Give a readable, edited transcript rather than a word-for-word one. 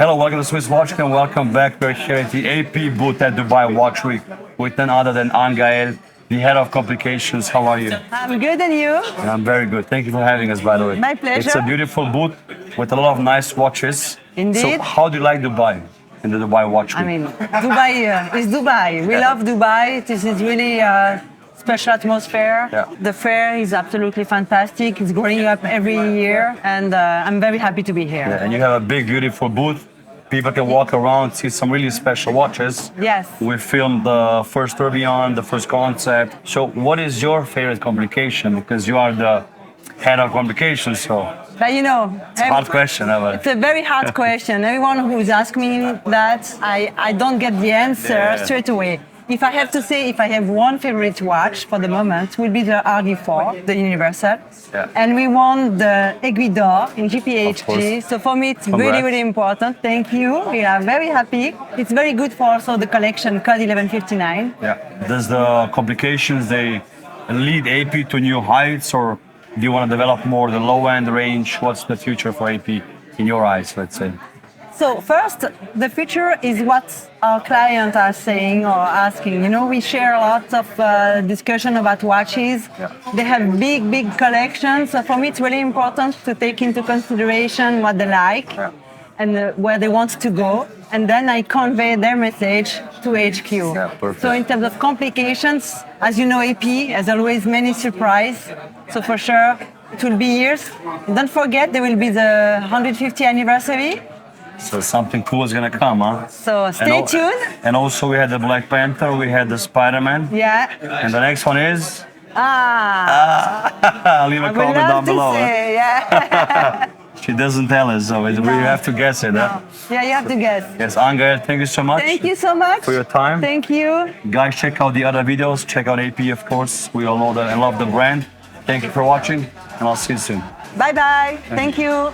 Hello, welcome to Swiss Watchgang and welcome back. We're here at the AP booth at Dubai Watch Week with none other than Angael, the head of complications. How are you? I'm good, and you? I'm very good. Thank you for having us, by the way. My pleasure. It's a beautiful booth with a lot of nice watches. Indeed. So how do you like Dubai in the Dubai Watch Week? I mean, Dubai is Dubai. We love Dubai. This is really a special atmosphere. Yeah. The fair is absolutely fantastic. It's growing up every year, and I'm very happy to be here. And you have a big, beautiful booth. People can walk around, see some really special watches. Yes. We filmed the first tourbillon, the first concept. So what is your favorite complication? Because you are the head of complications, so But you know, it's a hard question. it's a very hard question. Everyone who's asked me that, I don't get the answer straight away. If I have to say, if I have one favorite watch for the moment, will be the RD4, the Universal. Yeah. And we won the Aiguille d'Or in Of GPHG. course. So for me, it's Congrats. really, really important. Thank you. We are very happy. It's very good for also the collection Code 1159. Yeah. Does the complications, they lead AP to new heights, or do you want to develop more the low-end range? What's the future for AP in your eyes, let's say? So first, the future is what our clients are saying or asking. You know, we share a lot of discussion about watches. Yeah. They have big, big collections. So for me, it's really important to take into consideration what they like and where they want to go. And then I convey their message to HQ. Yeah, perfect. So in terms of complications, as you know, AP has always many surprises. So for sure, it will be years. Don't forget, there will be the 150th anniversary. So something cool is gonna come, huh? So stay tuned. And also we had the Black Panther, we had the Spider-Man. Yeah. And the next one is? Leave a I would comment down love to below. Huh? say, yeah. She doesn't tell us, so we have to guess it. Huh? Yeah, you have to guess. Yes, Angael, thank you so much. Thank you so much. For your time. Thank you. Guys, check out the other videos. Check out AP, of course. We all know that and love the brand. Thank you for watching, and I'll see you soon. Bye-bye. Thank you.